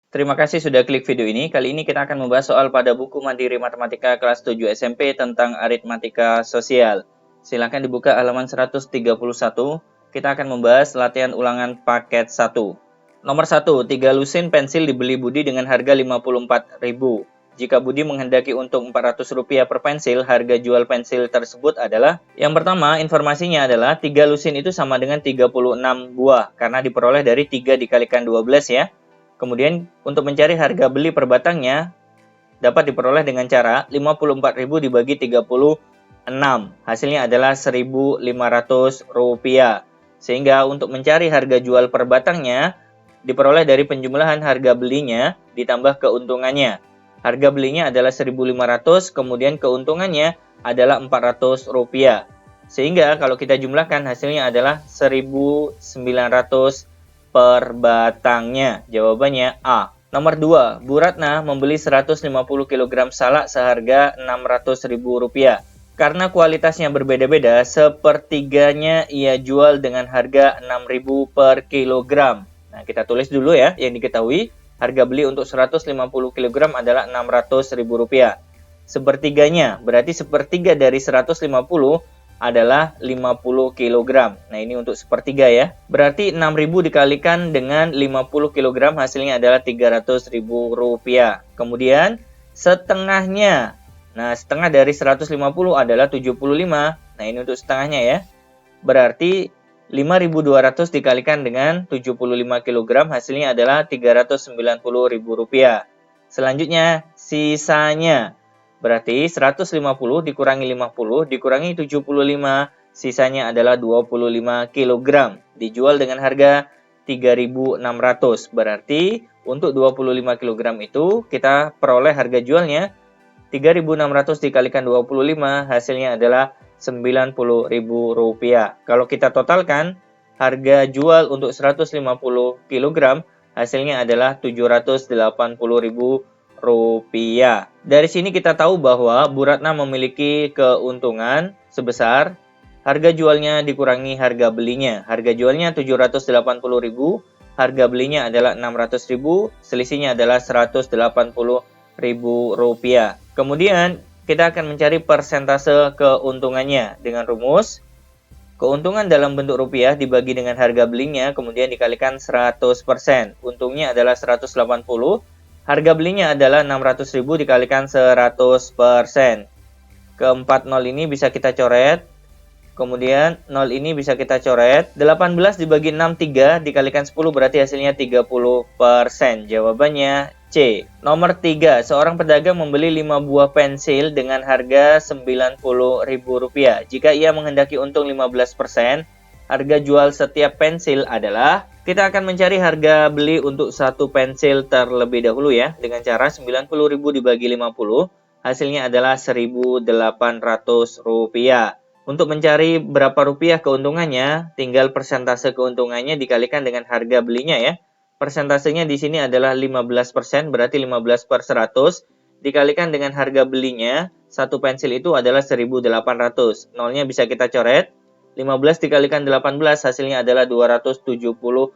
Terima kasih sudah klik video ini. Kali ini kita akan membahas soal pada buku Mandiri Matematika kelas 7 SMP tentang aritmatika sosial. Silakan dibuka halaman 131. Kita akan membahas latihan ulangan paket 1. Nomor 1, 3 lusin pensil dibeli Budi dengan harga 54.000. Jika Budi menghendaki untung Rp400 per pensil, harga jual pensil tersebut adalah, yang pertama, informasinya adalah 3 lusin itu sama dengan 36 buah, karena diperoleh dari 3 dikalikan 12 ya. Kemudian, untuk mencari harga beli per batangnya, dapat diperoleh dengan cara 54.000 dibagi 36. Hasilnya adalah Rp1.500. Sehingga untuk mencari harga jual per batangnya, diperoleh dari penjumlahan harga belinya ditambah keuntungannya. Harga belinya adalah 1.500, kemudian keuntungannya adalah Rp400. Sehingga kalau kita jumlahkan hasilnya adalah 1.900 per batangnya. Jawabannya A. Nomor 2, Bu Ratna membeli 150 kg salak seharga Rp600.000. Karena kualitasnya berbeda-beda, sepertiganya ia jual dengan harga Rp6.000 per kilogram. Nah, kita tulis dulu ya yang diketahui. Harga beli untuk 150 kg adalah Rp600.000. Sepertiganya, berarti sepertiga dari 150 adalah 50 kg. Nah, ini untuk sepertiga ya. Berarti 6.000 dikalikan dengan 50 kg hasilnya adalah Rp300.000. Kemudian setengahnya. Nah, setengah dari 150 adalah 75. Nah, ini untuk setengahnya ya. Berarti 5.200 dikalikan dengan 75 kg hasilnya adalah Rp390.000. Selanjutnya, sisanya. Berarti 150 dikurangi 50 dikurangi 75, sisanya adalah 25 kg. Dijual dengan harga 3.600. Berarti untuk 25 kg itu kita peroleh harga jualnya 3.600 dikalikan 25 hasilnya adalah Rp90.000. Kalau kita totalkan, harga jual untuk 150 kg hasilnya adalah Rp780.000. Dari sini kita tahu bahwa Bu Ratna memiliki keuntungan sebesar harga jualnya dikurangi harga belinya. Harga jualnya Rp780.000, harga belinya adalah Rp600.000, selisihnya adalah Rp180.000. Kemudian kita akan mencari persentase keuntungannya dengan rumus keuntungan dalam bentuk rupiah dibagi dengan harga belinya kemudian dikalikan 100%. Untungnya adalah 180, harga belinya adalah Rp600.000 dikalikan 100%. Keempat nol ini bisa kita coret. Kemudian 0 ini bisa kita coret. 18 dibagi 6, 3 dikalikan 10 berarti hasilnya 30%. Jawabannya C. Nomor 3. Seorang pedagang membeli 5 buah pensil dengan harga Rp90.000. Jika ia menghendaki untung 15%, harga jual setiap pensil adalah, kita akan mencari harga beli untuk satu pensil terlebih dahulu ya. Dengan cara 90.000 dibagi 50, hasilnya adalah Rp1.800. Untuk mencari berapa rupiah keuntungannya, tinggal persentase keuntungannya dikalikan dengan harga belinya ya. Persentasenya di sini adalah 15%, berarti 15 per 100. Dikalikan dengan harga belinya, satu pensil itu adalah 1.800. Nolnya bisa kita coret. 15 dikalikan 18, hasilnya adalah Rp270.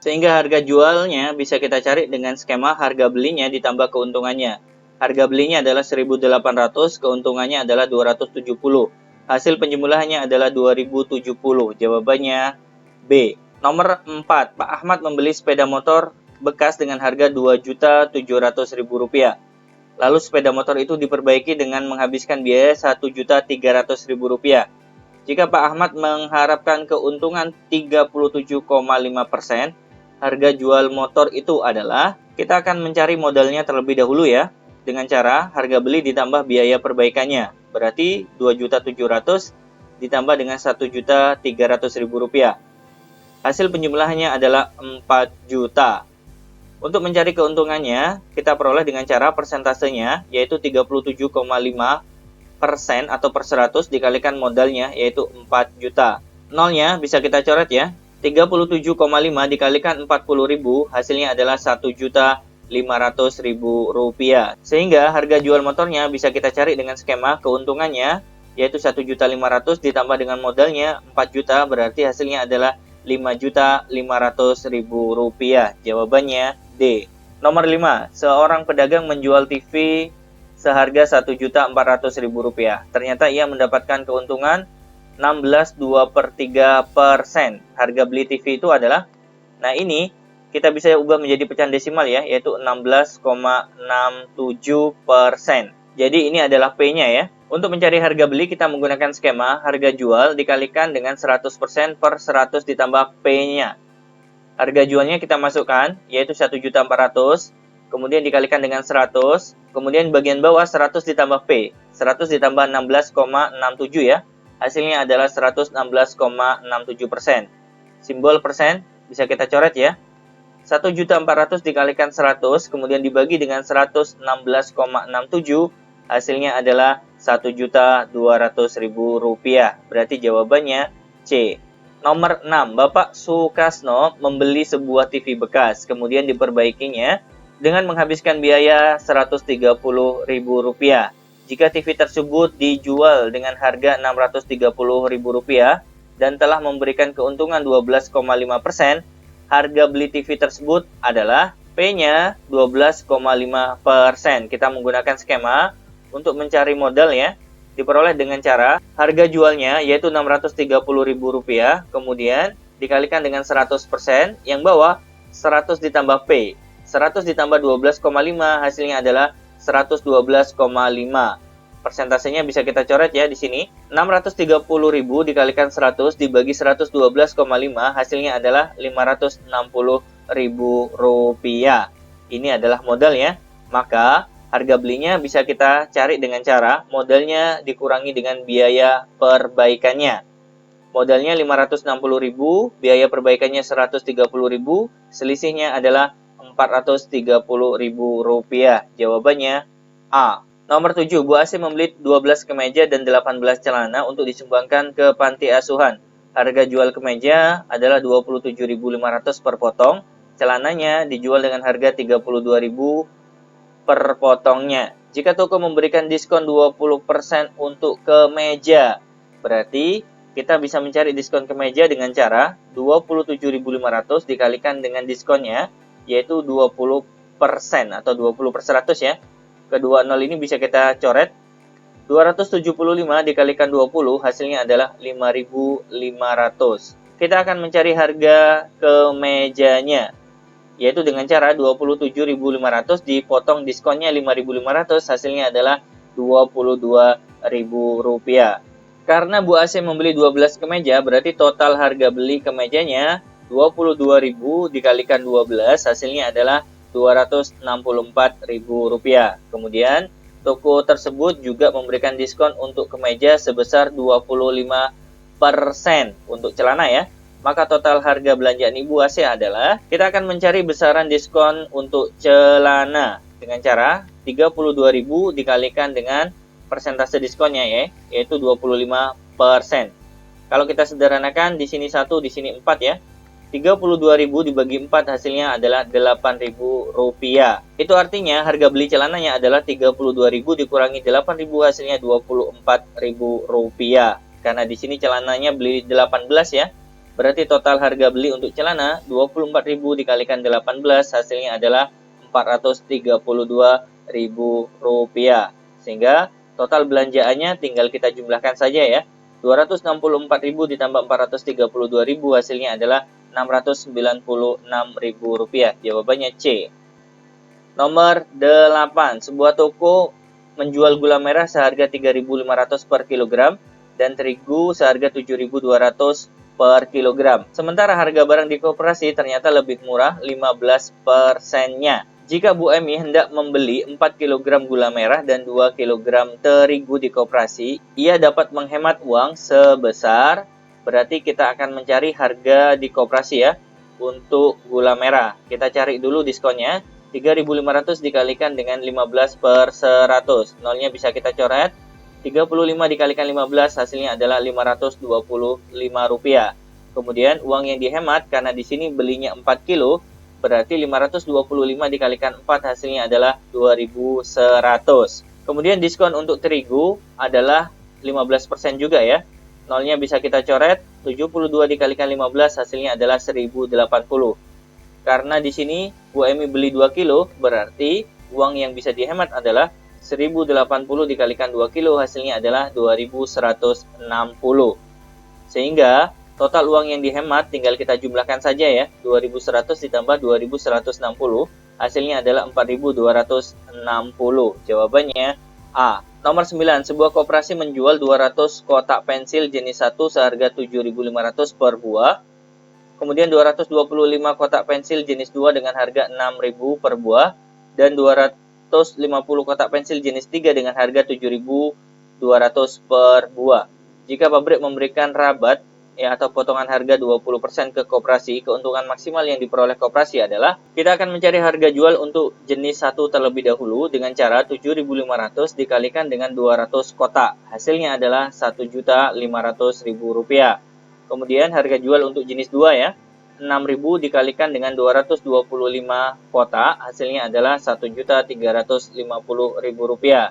Sehingga harga jualnya bisa kita cari dengan skema harga belinya ditambah keuntungannya. Harga belinya adalah 1.800, keuntungannya adalah 270. Hasil penjumlahannya adalah 2070. Jawabannya B. Nomor 4. Pak Ahmad membeli sepeda motor bekas dengan harga Rp2.700.000. Lalu sepeda motor itu diperbaiki dengan menghabiskan biaya Rp1.300.000. Jika Pak Ahmad mengharapkan keuntungan 37,5%, harga jual motor itu adalah, kita akan mencari modalnya terlebih dahulu ya. Dengan cara harga beli ditambah biaya perbaikannya. Berarti Rp2.700.000 ditambah dengan Rp1.300.000. Hasil penjumlahannya adalah 4 juta. Untuk mencari keuntungannya, kita peroleh dengan cara persentasenya, yaitu 37,5% atau per 100 dikalikan modalnya, yaitu 4 juta. Nolnya bisa kita coret ya. 37,5 dikalikan 40.000, hasilnya adalah Rp1.500.000. Sehingga harga jual motornya bisa kita cari dengan skema keuntungannya, yaitu Rp1.500.000 ditambah dengan modalnya 4 juta, berarti hasilnya adalah Rp5.500.000. Jawabannya D. D. Nomor 5. Seorang pedagang menjual TV seharga Rp1.400.000. Ternyata ia mendapatkan keuntungan 16,2/3%. Harga beli TV itu adalah, nah ini kita bisa ubah menjadi pecahan desimal ya, yaitu 16,67%. Jadi ini adalah P-nya ya. Untuk mencari harga beli kita menggunakan skema harga jual dikalikan dengan 100% per 100 ditambah P-nya. Harga jualnya kita masukkan, yaitu 1.400.000, kemudian dikalikan dengan 100, kemudian bagian bawah 100 ditambah P. 100 ditambah 16,67 ya. Hasilnya adalah 116,67%. Simbol persen bisa kita coret ya. 1.400.000 dikalikan 100, kemudian dibagi dengan 116,67, hasilnya adalah Rp1.200.000. Berarti jawabannya C. Nomor 6. Bapak Sukasno membeli sebuah TV bekas, kemudian diperbaikinya dengan menghabiskan biaya Rp130.000. Jika TV tersebut dijual dengan harga Rp630.000 dan telah memberikan keuntungan 12,5%, harga beli TV tersebut adalah P-nya 12,5%. Kita menggunakan skema untuk mencari modal ya. Diperoleh dengan cara harga jualnya yaitu Rp630.000, kemudian dikalikan dengan 100%, yang bawah 100 ditambah P. 100 ditambah 12,5 hasilnya adalah 112,5. Persentasenya bisa kita coret ya di sini. 630.000 dikalikan 100 dibagi 112,5 hasilnya adalah Rp560.000. Ini adalah modal ya. Maka harga belinya bisa kita cari dengan cara modalnya dikurangi dengan biaya perbaikannya. Modalnya Rp560.000, biaya perbaikannya Rp130.000, selisihnya adalah Rp430.000. Jawabannya A. Nomor 7. Bu Asih membeli 12 kemeja dan 18 celana untuk disumbangkan ke panti asuhan. Harga jual kemeja adalah Rp27.500 per potong. Celananya dijual dengan harga Rp32.000 per potongnya. Jika toko memberikan diskon 20% untuk kemeja, berarti kita bisa mencari diskon kemeja dengan cara Rp27.500 dikalikan dengan diskonnya, yaitu 20% atau 20/100 ya. Kedua nol ini bisa kita coret. 275 dikalikan 20 hasilnya adalah 5.500. Kita akan mencari harga kemejanya, yaitu dengan cara 27.500 dipotong diskonnya 5.500, hasilnya adalah Rp22.000. Karena Bu Asih membeli 12 kemeja, berarti total harga beli kemejanya 22.000 dikalikan 12, hasilnya adalah Rp264.000. Kemudian toko tersebut juga memberikan diskon untuk kemeja sebesar 25% untuk celana ya. Maka total harga belanjaan Ibu Asih adalah, kita akan mencari besaran diskon untuk celana dengan cara 32.000 dikalikan dengan persentase diskonnya ya, yaitu 25%. Kalau kita sederhanakan, di sini 1, di sini 4 ya. 32.000 dibagi 4 hasilnya adalah Rp8.000. Itu artinya harga beli celananya adalah 32.000 dikurangi 8.000 hasilnya Rp24.000. Karena di sini celananya beli 18 ya. Berarti total harga beli untuk celana 24.000 dikalikan 18 hasilnya adalah Rp432.000. Sehingga total belanjaannya tinggal kita jumlahkan saja ya. 264.000 ditambah 432.000 hasilnya adalah Rp696.000. Jawabannya C. Nomor 8. Sebuah toko menjual gula merah seharga Rp3.500 per kilogram dan terigu seharga Rp7.200 per kilogram. Sementara harga barang di koperasi ternyata lebih murah 15%-nya. Jika Bu Emi hendak membeli 4 kg gula merah dan 2 kg terigu di koperasi, ia dapat menghemat uang sebesar, berarti kita akan mencari harga di koperasi ya, untuk gula merah. Kita cari dulu diskonnya, 3.500 dikalikan dengan 15/100. Nolnya bisa kita coret, 35 dikalikan 15 hasilnya adalah Rp525. Kemudian uang yang dihemat, karena di sini belinya 4 kilo, berarti 525 dikalikan 4 hasilnya adalah 2.100. Kemudian diskon untuk terigu adalah 15% juga ya. Nolnya bisa kita coret, 72 dikalikan 15 hasilnya adalah 1.080. Karena di sini Bu Emi beli 2 kilo, berarti uang yang bisa dihemat adalah 1080 dikalikan 2 kilo, hasilnya adalah 2160. Sehingga total uang yang dihemat tinggal kita jumlahkan saja ya. 2100 ditambah 2160, hasilnya adalah 4260. Jawabannya A. Nomor 9, sebuah koperasi menjual 200 kotak pensil jenis 1 seharga 7.500 per buah. Kemudian 225 kotak pensil jenis 2 dengan harga 6.000 per buah. Dan 250 kotak pensil jenis 3 dengan harga 7.200 per buah. Jika pabrik memberikan rabat atau potongan harga 20% ke koperasi, keuntungan maksimal yang diperoleh koperasi adalah kita akan mencari harga jual untuk jenis 1 terlebih dahulu dengan cara 7.500 dikalikan dengan 200 kotak. Hasilnya adalah Rp1.500.000. Kemudian harga jual untuk jenis 2 ya, 6.000 dikalikan dengan 225 kotak, hasilnya adalah Rp1.350.000.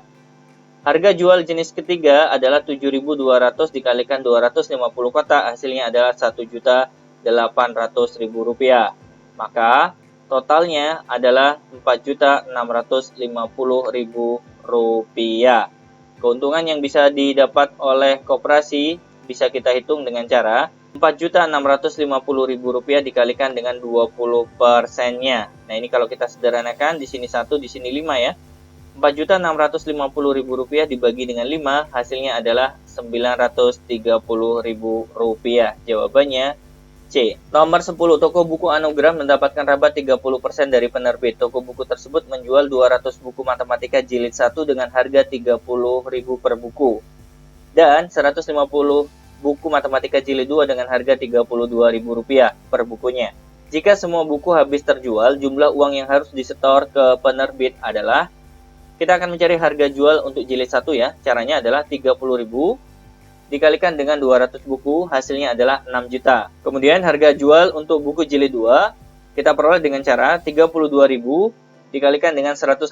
Harga jual jenis ketiga adalah 7.200 dikalikan 250 kotak, hasilnya adalah Rp1.800.000. Maka totalnya adalah Rp4.650.000. Keuntungan yang bisa didapat oleh koperasi bisa kita hitung dengan cara Rp4.650.000 dikalikan dengan 20%-nya. Nah, ini kalau kita sederhanakan, di sini 1, di sini 5 ya. Rp4.650.000 dibagi dengan 5, hasilnya adalah Rp930.000. Jawabannya C. Nomor 10, toko buku Anugerah mendapatkan rabat 30% dari penerbit. Toko buku tersebut menjual 200 buku matematika jilid 1 dengan harga Rp30.000 per buku. Dan 150 buku matematika jilid 2 dengan harga Rp32.000 per bukunya. Jika semua buku habis terjual, jumlah uang yang harus disetor ke penerbit adalah, kita akan mencari harga jual untuk jilid 1 ya. Caranya adalah 30.000 dikalikan dengan 200 buku, hasilnya adalah 6 juta. Kemudian harga jual untuk buku jilid 2 kita peroleh dengan cara 32.000 dikalikan dengan 150,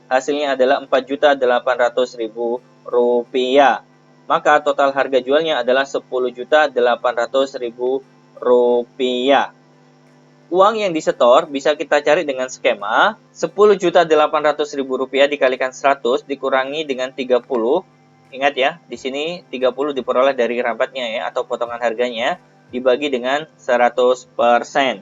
hasilnya adalah Rp4.800.000. Maka total harga jualnya adalah Rp10.800.000. Uang yang disetor bisa kita cari dengan skema Rp10.800.000 dikalikan 100 dikurangi dengan 30. Ingat ya, di sini 30 diperoleh dari rabatnya ya, atau potongan harganya, dibagi dengan 100%. 10.800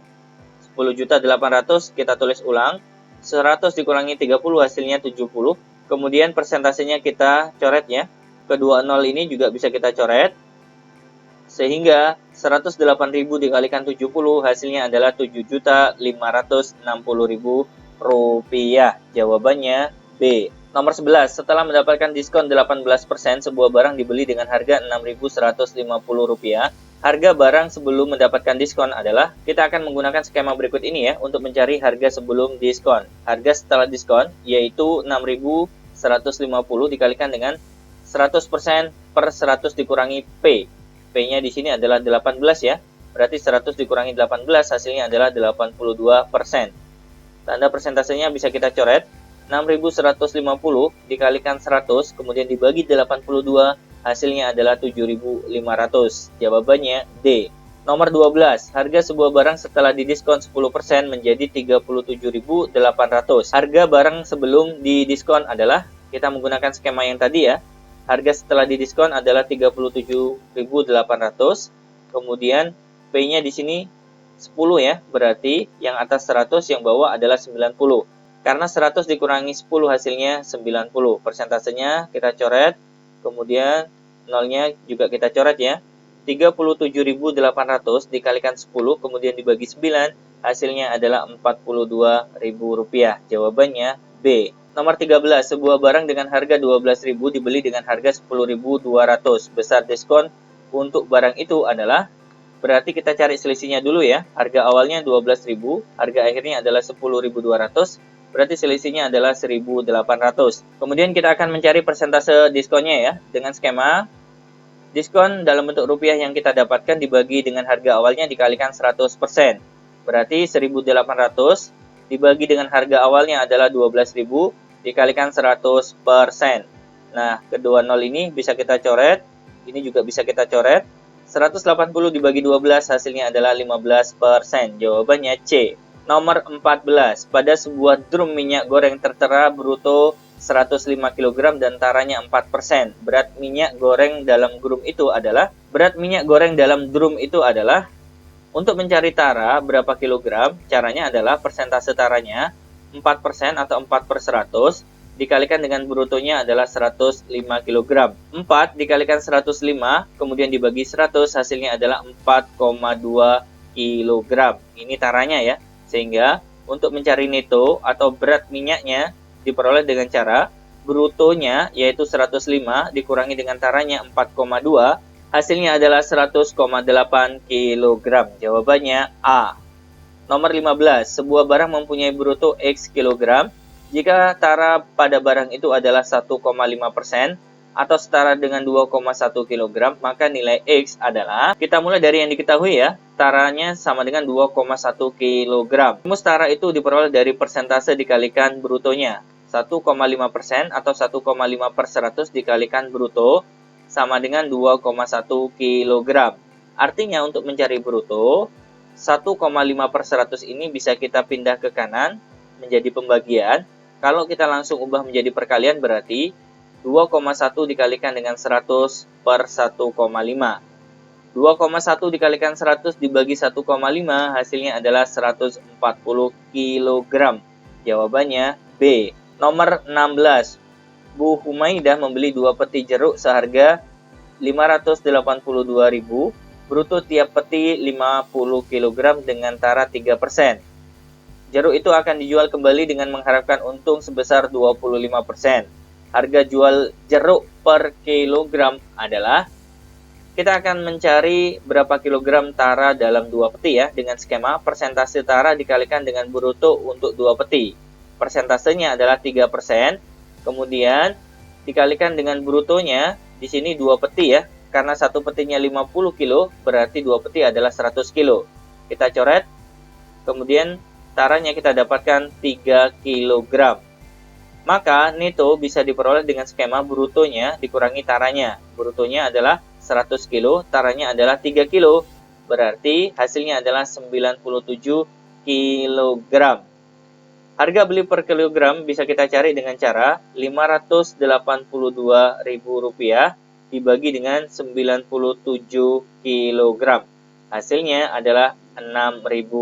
kita tulis ulang, 100 dikurangi 30 hasilnya 70. Kemudian persentasenya kita coret ya. Kedua nol ini juga bisa kita coret. Sehingga 108.000 dikalikan 70 hasilnya adalah Rp7.560.000. Jawabannya B. Nomor 11, setelah mendapatkan diskon 18%, sebuah barang dibeli dengan harga Rp6.150. Harga barang sebelum mendapatkan diskon adalah, kita akan menggunakan skema berikut ini ya, untuk mencari harga sebelum diskon. Harga setelah diskon, yaitu Rp6.150 dikalikan dengan 100% per 100 dikurangi P. P-nya di sini adalah 18 ya, berarti 100 dikurangi 18, hasilnya adalah 82%. Tanda persentasenya bisa kita coret. 6.150 dikalikan 100, kemudian dibagi 82, hasilnya adalah 7.500. Jawabannya D. Nomor 12, harga sebuah barang setelah didiskon 10% menjadi 37.800. Harga barang sebelum didiskon adalah, kita menggunakan skema yang tadi ya, harga setelah didiskon adalah 37.800, kemudian P-nya di sini 10 ya, berarti yang atas 100, yang bawah adalah 90. Karena 100 dikurangi 10 hasilnya 90. Persentasenya kita coret, kemudian nolnya juga kita coret ya. 37.800 dikalikan 10, kemudian dibagi 9, hasilnya adalah Rp42.000. Jawabannya B. Nomor 13, sebuah barang dengan harga 12.000 dibeli dengan harga 10.200. Besar diskon untuk barang itu adalah, berarti kita cari selisihnya dulu ya. Harga awalnya 12.000, harga akhirnya adalah 10.200. Berarti selisihnya adalah 1.800. Kemudian kita akan mencari persentase diskonnya ya, dengan skema diskon dalam bentuk rupiah yang kita dapatkan dibagi dengan harga awalnya dikalikan 100%. Berarti 1.800 dibagi dengan harga awalnya adalah 12.000 dikalikan 100%. Nah, kedua nol ini bisa kita coret, ini juga bisa kita coret. 180 dibagi 12 hasilnya adalah 15%. Jawabannya C. Nomor 14, pada sebuah drum minyak goreng tertera bruto 105 kg dan taranya 4%. Berat minyak goreng dalam drum itu adalah untuk mencari tara berapa kilogram, caranya adalah persentase taranya 4% atau 4 per 100 dikalikan dengan brutonya adalah 105 kg. 4 dikalikan 105 kemudian dibagi 100 hasilnya adalah 4,2 kg. Ini taranya ya. Sehingga untuk mencari neto atau berat minyaknya diperoleh dengan cara brutonya yaitu 105 dikurangi dengan taranya 4,2, hasilnya adalah 100,8 kg. Jawabannya A. Nomor 15, sebuah barang mempunyai bruto X kilogram. Jika tara pada barang itu adalah 1,5% atau setara dengan 2,1 kg, maka nilai X adalah, kita mulai dari yang diketahui ya, taranya sama dengan 2,1 kg. Rumus tara itu diperoleh dari persentase dikalikan brutonya. 1,5% atau 1,5 per 100 dikalikan bruto sama dengan 2,1 kg. Artinya untuk mencari bruto, 1,5 per 100 ini bisa kita pindah ke kanan menjadi pembagian. Kalau kita langsung ubah menjadi perkalian berarti 2,1 dikalikan dengan 100 per 1,5. 2,1 dikalikan 100 dibagi 1,5 hasilnya adalah 140 kg. Jawabannya B. Nomor 16. Bu Humaidah membeli 2 peti jeruk seharga 582.000, bruto tiap peti 50 kg dengan tara 3%. Jeruk itu akan dijual kembali dengan mengharapkan untung sebesar 25%. Harga jual jeruk per kilogram adalah, kita akan mencari berapa kilogram tara dalam 2 peti ya, dengan skema persentase tara dikalikan dengan bruto untuk 2 peti. Persentasenya adalah 3%, kemudian dikalikan dengan brutonya, di sini 2 peti ya, karena satu petinya 50 kilo, berarti 2 peti adalah 100 kilo. Kita coret, kemudian taranya kita dapatkan 3 kg. Maka neto bisa diperoleh dengan skema brutonya dikurangi taranya. Brutonya adalah 100 kilo, taranya adalah 3 kilo. Berarti hasilnya adalah 97 kg. Harga beli per kilogram bisa kita cari dengan cara Rp582.000 dibagi dengan 97 kg. Hasilnya adalah Rp6.000.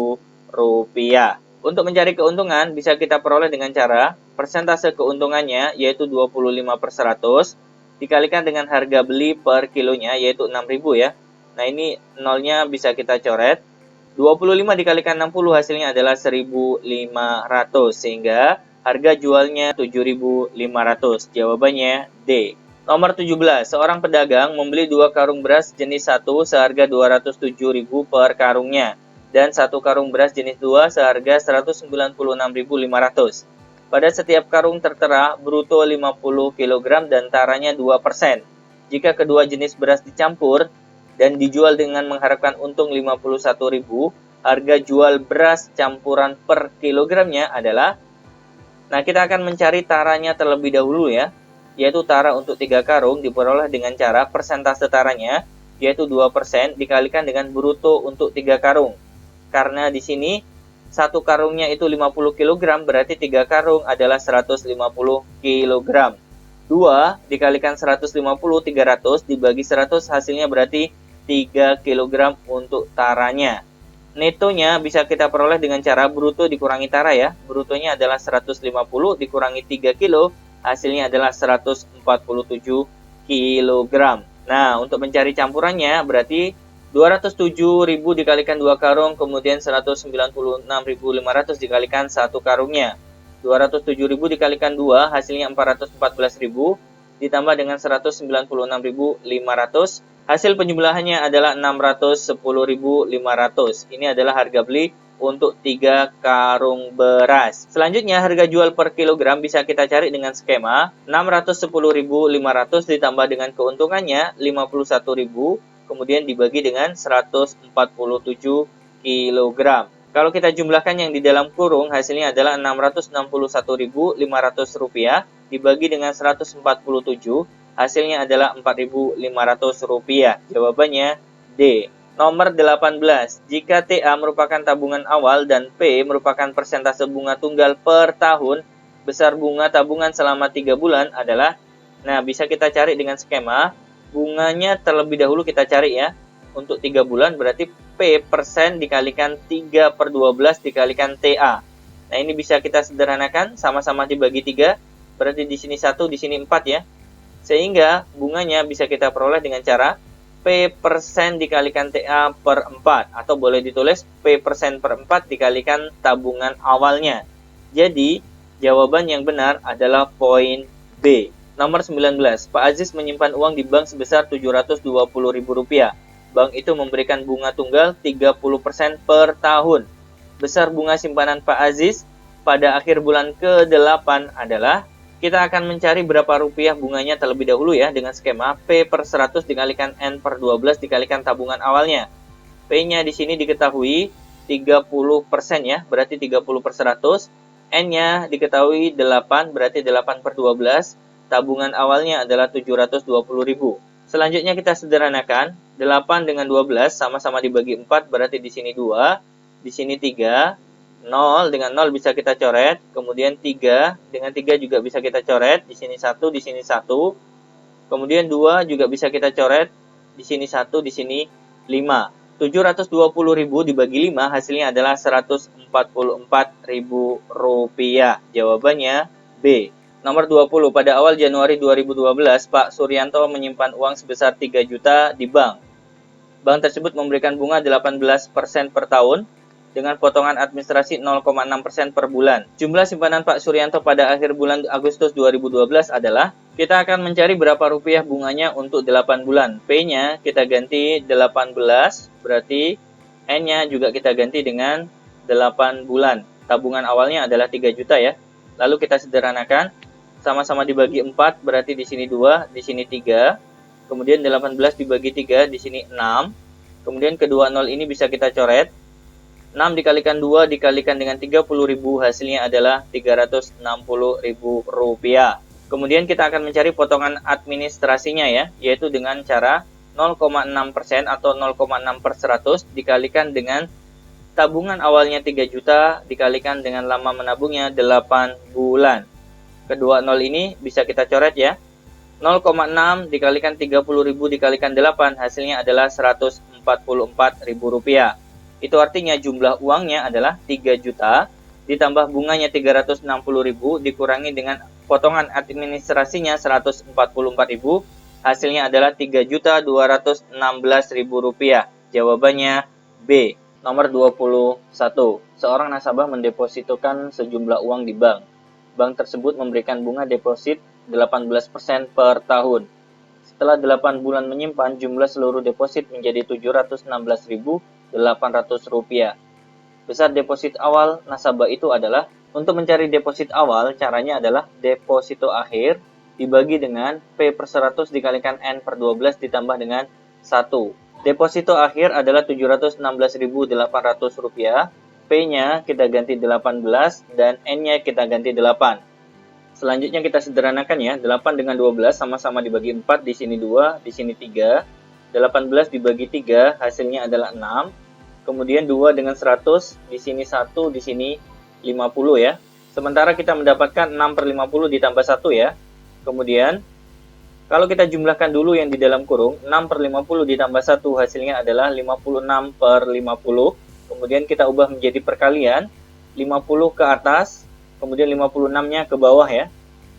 Untuk mencari keuntungan bisa kita peroleh dengan cara persentase keuntungannya yaitu 25 per 100 dikalikan dengan harga beli per kilonya yaitu 6.000 ya. Nah ini nolnya bisa kita coret. 25 dikalikan 60 hasilnya adalah 1.500 sehingga harga jualnya 7.500. Jawabannya D. Nomor 17. Seorang pedagang membeli 2 karung beras jenis 1 seharga 207.000 per karungnya dan 1 karung beras jenis 2 seharga 196.500. Pada setiap karung tertera bruto 50 kg dan taranya 2%. Jika kedua jenis beras dicampur dan dijual dengan mengharapkan untung 51.000, harga jual beras campuran per kilogramnya adalah, nah kita akan mencari taranya terlebih dahulu ya, yaitu tara untuk 3 karung diperoleh dengan cara persentase taranya yaitu 2% dikalikan dengan bruto untuk 3 karung. Karena di sini satu karungnya itu 50 kg, berarti 3 karung adalah 150 kg. 2 dikalikan 150, 300 dibagi 100 hasilnya berarti 3 kg untuk taranya. Netonya bisa kita peroleh dengan cara bruto dikurangi tara ya. Brutonya adalah 150 dikurangi 3 kilo, hasilnya adalah 147 kg. Nah, untuk mencari campurannya berarti 207.000 dikalikan 2 karung, kemudian 196.500 dikalikan 1 karungnya. 207.000 dikalikan 2, hasilnya 414.000, ditambah dengan 196.500. Hasil penjumlahannya adalah 610.500. Ini adalah harga beli untuk 3 karung beras. Selanjutnya, harga jual per kilogram bisa kita cari dengan skema 610.500 ditambah dengan keuntungannya 51.000. Kemudian dibagi dengan 147 kg. Kalau kita jumlahkan yang di dalam kurung, hasilnya adalah Rp661.500 dibagi dengan 147, hasilnya adalah Rp4.500. Jawabannya D. Nomor 18. Jika TA merupakan tabungan awal dan P merupakan persentase bunga tunggal per tahun, besar bunga tabungan selama 3 bulan adalah, nah bisa kita cari dengan skema, bunganya terlebih dahulu kita cari ya. Untuk 3 bulan berarti P persen dikalikan 3/12 dikalikan TA. Nah ini bisa kita sederhanakan, sama-sama dibagi 3, berarti di sini 1, di sini 4 ya. Sehingga bunganya bisa kita peroleh dengan cara P persen dikalikan TA per 4. Atau boleh ditulis P persen per 4 dikalikan tabungan awalnya. Jadi, jawaban yang benar adalah poin B. Nomor 19. Pak Aziz menyimpan uang di bank sebesar Rp720.000. Bank itu memberikan bunga tunggal 30% per tahun. Besar bunga simpanan Pak Aziz pada akhir bulan ke-8 adalah, kita akan mencari berapa rupiah bunganya terlebih dahulu ya dengan skema P per 100 dikalikan N per 12 dikalikan tabungan awalnya. P-nya di sini diketahui 30% ya, berarti 30 per 100. N-nya diketahui 8, berarti 8 per 12. Tabungan awalnya adalah 720.000. Selanjutnya kita sederhanakan, 8 dengan 12 sama-sama dibagi 4, berarti di sini 2, di sini 3. 0 dengan 0 bisa kita coret, kemudian 3 dengan 3 juga bisa kita coret, di sini 1, di sini 1. Kemudian 2 juga bisa kita coret, di sini 1, di sini 5. 720.000 dibagi 5 hasilnya adalah Rp144.000. Jawabannya B. Nomor 20. Pada awal Januari 2012, Pak Suryanto menyimpan uang sebesar 3 juta di bank. Bank tersebut memberikan bunga 18% per tahun dengan potongan administrasi 0,6% per bulan. Jumlah simpanan Pak Suryanto pada akhir bulan Agustus 2012 adalah, kita akan mencari berapa rupiah bunganya untuk 8 bulan. P-nya kita ganti 18, berarti N-nya juga kita ganti dengan 8 bulan. Tabungan awalnya adalah 3 juta ya. Lalu kita sederhanakan, sama-sama dibagi 4, berarti di sini 2, di sini 3. Kemudian 18 dibagi 3, di sini 6. Kemudian kedua 0 ini bisa kita coret. 6 dikalikan 2 dikalikan dengan 30.000 hasilnya adalah Rp360.000. Kemudian kita akan mencari potongan administrasinya ya, yaitu dengan cara 0,6% atau 0,6 per 100 dikalikan dengan tabungan awalnya 3 juta dikalikan dengan lama menabungnya 8 bulan. Kedua 0 ini bisa kita coret ya. 0,6 dikalikan 30.000 dikalikan 8 hasilnya adalah Rp144.000. Itu artinya jumlah uangnya adalah 3 juta, ditambah bunganya 360.000, dikurangi dengan potongan administrasinya 144.000, hasilnya adalah Rp3.216.000. Jawabannya B. Nomor 21. Seorang nasabah mendepositokan sejumlah uang di bank. Bank tersebut memberikan bunga deposit 18% per tahun. Setelah 8 bulan menyimpan, jumlah seluruh deposit menjadi Rp716.800. Besar deposit awal nasabah itu adalah, untuk mencari deposit awal, caranya adalah deposito akhir dibagi dengan P per 100 dikalikan N per 12 ditambah dengan 1. Deposito akhir adalah Rp716.800. P-nya kita ganti 18 dan N-nya kita ganti 8. Selanjutnya kita sederhanakan ya, 8 dengan 12 sama-sama dibagi 4, di sini 2, di sini 3. 18 dibagi 3, hasilnya adalah 6. Kemudian 2 dengan 100, di sini 1, di sini 50 ya. Sementara kita mendapatkan 6 per 50 ditambah 1 ya. Kemudian, kalau kita jumlahkan dulu yang di dalam kurung, 6 per 50 ditambah 1 hasilnya adalah 56 per 50. Kemudian kita ubah menjadi perkalian, 50 ke atas, kemudian 56-nya ke bawah ya.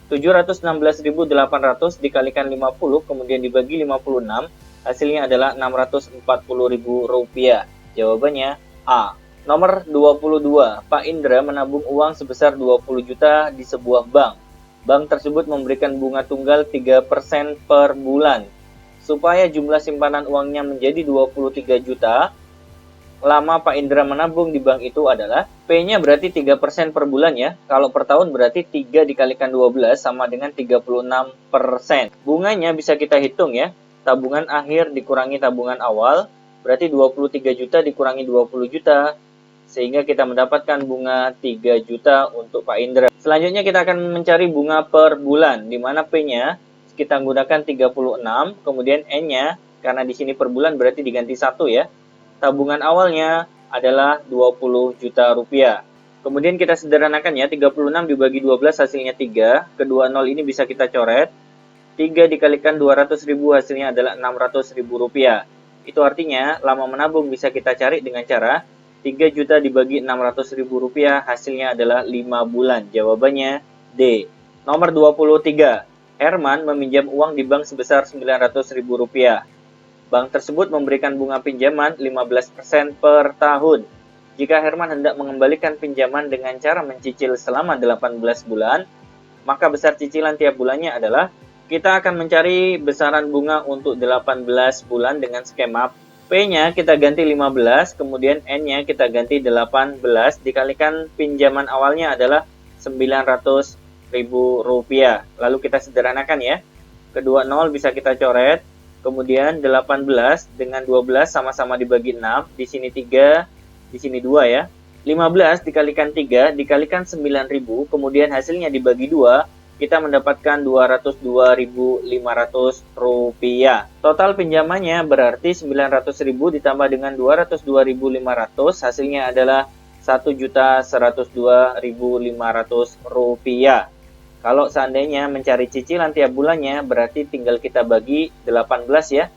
716.800 dikalikan 50, kemudian dibagi 56, hasilnya adalah Rp640.000. Jawabannya A. Nomor 22. Pak Indra menabung uang sebesar 20 juta di sebuah bank. Bank tersebut memberikan bunga tunggal 3% per bulan. Supaya jumlah simpanan uangnya menjadi 23 juta, lama Pak Indra menabung di bank itu adalah, P-nya berarti 3% per bulan ya. Kalau per tahun berarti 3 dikalikan 12 sama dengan 36%. Bunganya bisa kita hitung ya. Tabungan akhir dikurangi tabungan awal, berarti 23 juta dikurangi 20 juta. Sehingga kita mendapatkan bunga 3 juta untuk Pak Indra. Selanjutnya kita akan mencari bunga per bulan, di mana P-nya kita gunakan 36, kemudian N-nya, karena di sini per bulan berarti diganti 1 ya. tabungan awalnya adalah 20 juta rupiah. Kemudian kita sederhanakan ya, 36 dibagi 12 hasilnya 3. Kedua nol ini bisa kita coret. 3 dikalikan 200.000 hasilnya adalah 600.000 rupiah. Itu artinya lama menabung bisa kita cari dengan cara 3 juta dibagi 600.000 rupiah hasilnya adalah 5 bulan. Jawabannya D. Nomor 23. Herman meminjam uang di bank sebesar 900.000 rupiah. Bank tersebut memberikan bunga pinjaman 15% per tahun. Jika Herman hendak mengembalikan pinjaman dengan cara mencicil selama 18 bulan, maka besar cicilan tiap bulannya adalah kita akan mencari besaran bunga untuk 18 bulan dengan skema P-nya kita ganti 15, kemudian N-nya kita ganti 18, dikalikan pinjaman awalnya adalah 900.000 rupiah. Lalu kita sederhanakan ya. Kedua nol bisa kita coret, kemudian 18 dengan 12 sama-sama dibagi 6, di sini 3, di sini 2 ya. 15 dikalikan 3, dikalikan 9.000, kemudian hasilnya dibagi 2, kita mendapatkan 202.500 rupiah. Total pinjamannya berarti 900.000 ditambah dengan 202.500, hasilnya adalah 1.102.500 rupiah. Kalau seandainya mencari cicilan tiap bulannya, berarti tinggal kita bagi 18 ya,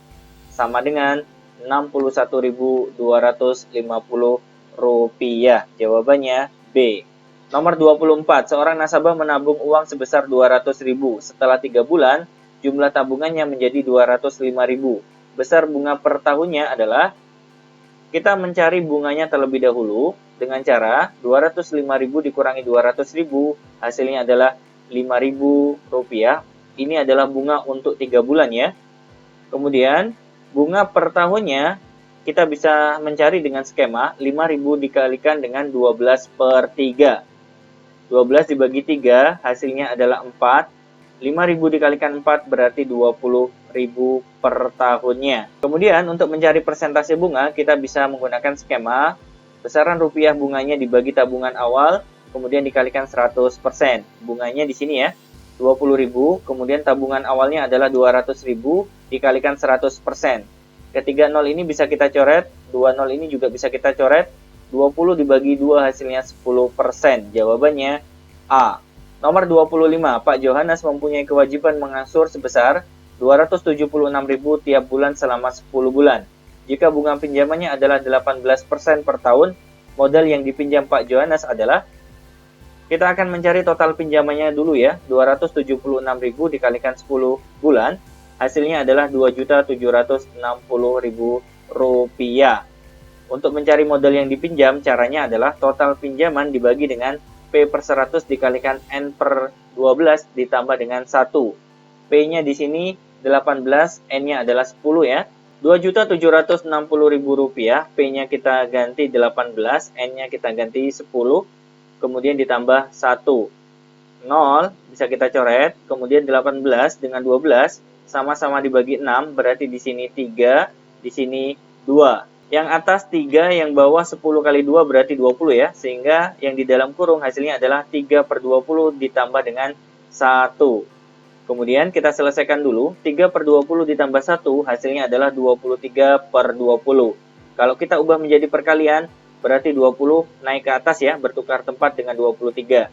sama dengan 61.250 rupiah. Jawabannya B. Nomor 24. Seorang nasabah menabung uang sebesar 200.000. Setelah 3 bulan, jumlah tabungannya menjadi 205.000. Besar bunga per tahunnya adalah kita mencari bunganya terlebih dahulu dengan cara 205.000 dikurangi 200.000, hasilnya adalah 5.000 rupiah. Ini adalah bunga untuk 3 bulan ya. Kemudian bunga per tahunnya kita bisa mencari dengan skema 5.000 dikalikan dengan 12 per 3. 12 dibagi 3 hasilnya adalah 4. 5.000 dikalikan 4 berarti 20.000 per tahunnya. Kemudian untuk mencari persentase bunga kita bisa menggunakan skema besaran rupiah bunganya dibagi tabungan awal kemudian dikalikan 100%. Bunganya di sini ya 20.000, kemudian tabungan awalnya adalah 200.000 dikalikan 100%. Ketiga nol ini bisa kita coret, 2 nol ini juga bisa kita coret. 20 dibagi 2 hasilnya 10%. Jawabannya A. Nomor 25. Pak Johannes mempunyai kewajiban mengasur sebesar 276.000 tiap bulan selama 10 bulan. Jika bunga pinjamannya adalah 18% per tahun, modal yang dipinjam Pak Johannes adalah, kita akan mencari total pinjamannya dulu ya, 276.000 dikalikan 10 bulan, hasilnya adalah 2.760.000 rupiah. Untuk mencari modal yang dipinjam, caranya adalah total pinjaman dibagi dengan P per 100 dikalikan N per 12 ditambah dengan 1. P-nya di sini 18, N-nya adalah 10 ya. 2.760.000 rupiah, P-nya kita ganti 18, N-nya kita ganti 10, kemudian ditambah 1. 0 bisa kita coret, kemudian 18 dengan 12 sama-sama dibagi 6, berarti di sini 3, di sini 2. Yang atas 3, yang bawah 10 kali 2 berarti 20 ya. Sehingga yang di dalam kurung hasilnya adalah 3 per 20 ditambah dengan 1. Kemudian kita selesaikan dulu. 3 per 20 ditambah 1 hasilnya adalah 23 per 20. Kalau kita ubah menjadi perkalian berarti 20 naik ke atas ya, bertukar tempat dengan 23.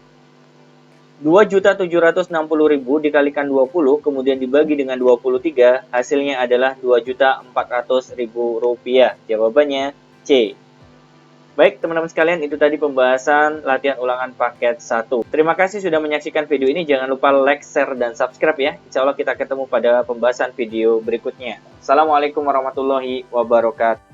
2.760.000 dikalikan 20 kemudian dibagi dengan 23 hasilnya adalah 2.400.000 rupiah. Jawabannya C. Baik teman-teman sekalian, itu tadi pembahasan latihan ulangan paket 1. Terima kasih sudah menyaksikan video ini. Jangan lupa like, share, dan subscribe ya. Insya Allah kita ketemu pada pembahasan video berikutnya. Assalamualaikum warahmatullahi wabarakatuh.